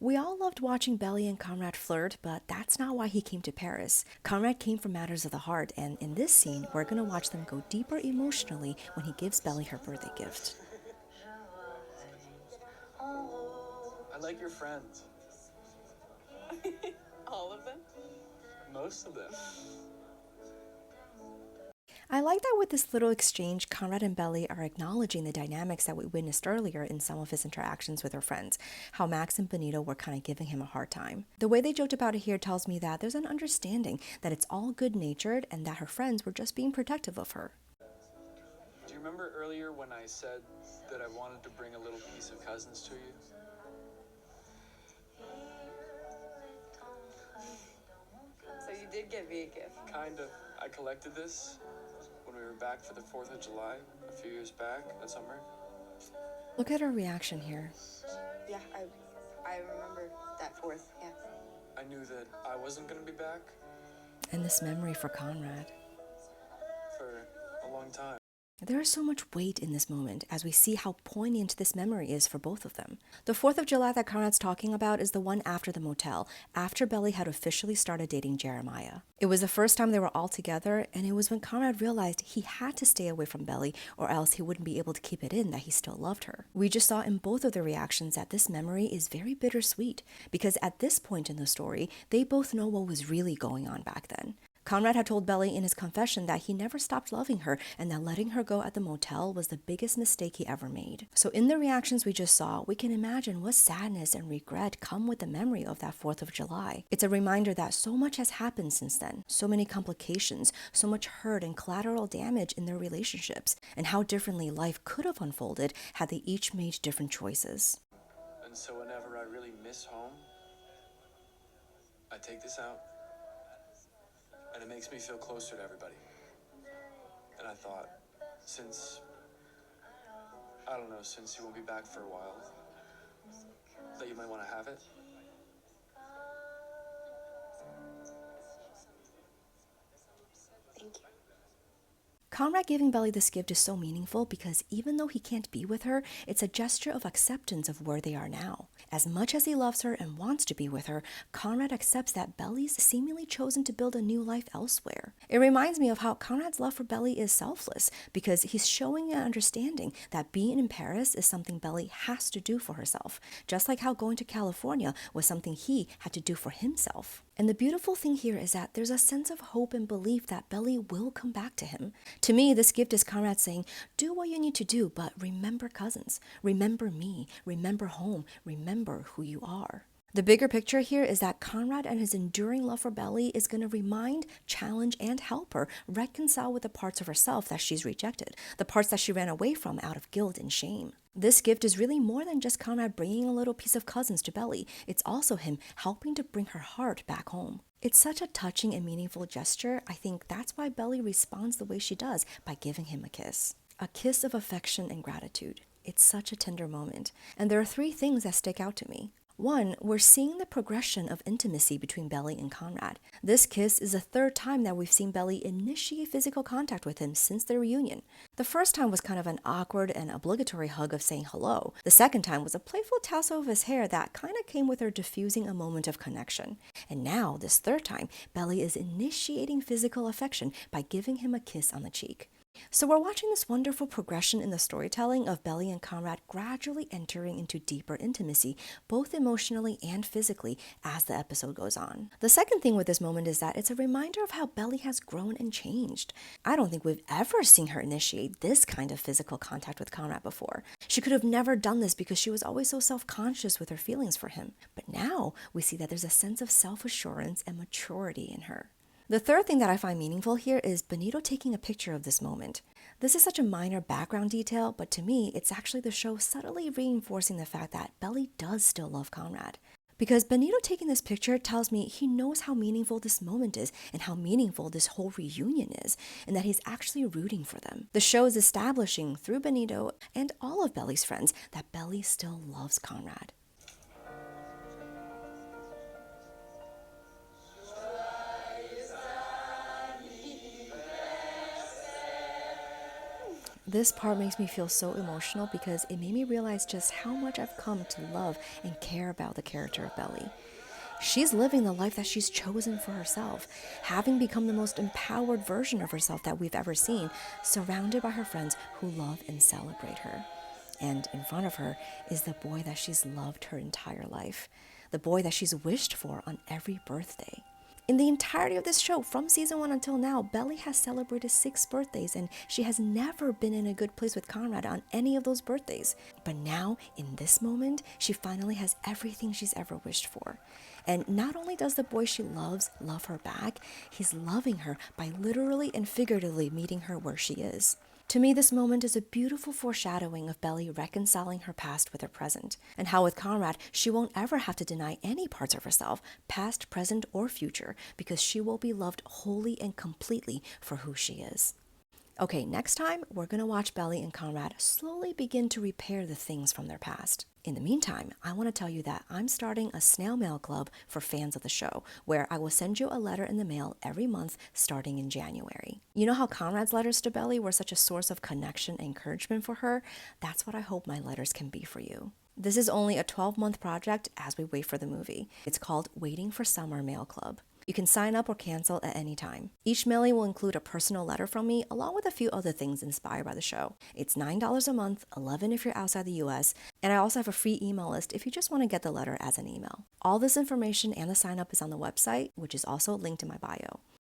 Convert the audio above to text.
We all loved watching Belly and Conrad flirt, but that's not why he came to Paris. Conrad came for matters of the heart, and in this scene, we're gonna watch them go deeper emotionally when he gives Belly her birthday gift. I like your friends. All of them? Most of them. I like that with this little exchange, Conrad and Belly are acknowledging the dynamics that we witnessed earlier in some of his interactions with her friends, how Max and Benito were kind of giving him a hard time. The way they joked about it here tells me that there's an understanding that it's all good-natured and that her friends were just being protective of her. Do you remember earlier when I said that I wanted to bring a little piece of cousins to you? So you did give me a gift. Kind of. I collected this when we were back for the 4th of July a few years back that summer. Look at her reaction here. Yeah, I remember that 4th, yeah. I knew that I wasn't going to be back And this memory for Conrad. for a long time. There is so much weight in this moment as we see how poignant this memory is for both of them. The 4th of July that Conrad's talking about is the one after the motel, after Belly had officially started dating Jeremiah. It was the first time they were all together, and it was when Conrad realized he had to stay away from Belly or else he wouldn't be able to keep it in that he still loved her. We just saw in both of their reactions that this memory is very bittersweet, because at this point in the story, they both know what was really going on back then. Conrad had told Belly in his confession that he never stopped loving her and that letting her go at the motel was the biggest mistake he ever made. So in the reactions we just saw, we can imagine what sadness and regret come with the memory of that 4th of July. It's a reminder that so much has happened since then, so many complications, so much hurt and collateral damage in their relationships, and how differently life could have unfolded had they each made different choices. And so whenever I really miss home, I take this out. And it makes me feel closer to everybody. And I thought, since you won't be back for a while, that you might want to have it. Thank you. Conrad giving Belly this gift is so meaningful because even though he can't be with her, it's a gesture of acceptance of where they are now. As much as he loves her and wants to be with her, Conrad accepts that Belly's seemingly chosen to build a new life elsewhere. It reminds me of how Conrad's love for Belly is selfless because he's showing an understanding that being in Paris is something Belly has to do for herself, just like how going to California was something he had to do for himself. And the beautiful thing here is that there's a sense of hope and belief that Belly will come back to him. To me, this gift is Conrad saying, do what you need to do, but remember cousins, remember me, remember home, remember who you are. The bigger picture here is that Conrad and his enduring love for Belly is going to remind, challenge, and help her reconcile with the parts of herself that she's rejected, the parts that she ran away from out of guilt and shame. This gift is really more than just Conrad bringing a little piece of cousins to Belly. It's also him helping to bring her heart back home. It's such a touching and meaningful gesture. I think that's why Belly responds the way she does by giving him a kiss. A kiss of affection and gratitude. It's such a tender moment. And there are 3 things that stick out to me. 1, we're seeing the progression of intimacy between Belly and Conrad. This kiss is the 3rd time that we've seen Belly initiate physical contact with him since their reunion. The first time was kind of an awkward and obligatory hug of saying hello. The second time was a playful tousle of his hair that kind of came with her diffusing a moment of connection. And now, this 3rd time, Belly is initiating physical affection by giving him a kiss on the cheek. So we're watching this wonderful progression in the storytelling of Belly and Conrad gradually entering into deeper intimacy, both emotionally and physically, as the episode goes on. The second thing with this moment is that it's a reminder of how Belly has grown and changed. I don't think we've ever seen her initiate this kind of physical contact with Conrad before. She could have never done this because she was always so self-conscious with her feelings for him. But now we see that there's a sense of self-assurance and maturity in her. The third thing that I find meaningful here is Benito taking a picture of this moment. This is such a minor background detail, but to me, it's actually the show subtly reinforcing the fact that Belly does still love Conrad. Because Benito taking this picture tells me he knows how meaningful this moment is and how meaningful this whole reunion is, and that he's actually rooting for them. The show is establishing through Benito and all of Belly's friends that Belly still loves Conrad. This part makes me feel so emotional because it made me realize just how much I've come to love and care about the character of Belly. She's living the life that she's chosen for herself, having become the most empowered version of herself that we've ever seen, surrounded by her friends who love and celebrate her. And in front of her is the boy that she's loved her entire life, the boy that she's wished for on every birthday. In the entirety of this show, from season 1 until now, Belly has celebrated 6 birthdays, and she has never been in a good place with Conrad on any of those birthdays. But now, in this moment, she finally has everything she's ever wished for. And not only does the boy she loves love her back, he's loving her by literally and figuratively meeting her where she is. To me, this moment is a beautiful foreshadowing of Belly reconciling her past with her present, and how with Conrad, she won't ever have to deny any parts of herself, past, present, or future, because she will be loved wholly and completely for who she is. Okay, next time, we're going to watch Belly and Conrad slowly begin to repair the things from their past. In the meantime, I want to tell you that I'm starting a snail mail club for fans of the show, where I will send you a letter in the mail every month starting in January. You know how Conrad's letters to Belly were such a source of connection and encouragement for her? That's what I hope my letters can be for you. This is only a 12-month project as we wait for the movie. It's called Waiting for Summer Mail Club. You can sign up or cancel at any time. Each mailing will include a personal letter from me, along with a few other things inspired by the show. It's $9 a month, $11 if you're outside the US, and I also have a free email list if you just want to get the letter as an email. All this information and the sign up is on the website, which is also linked in my bio.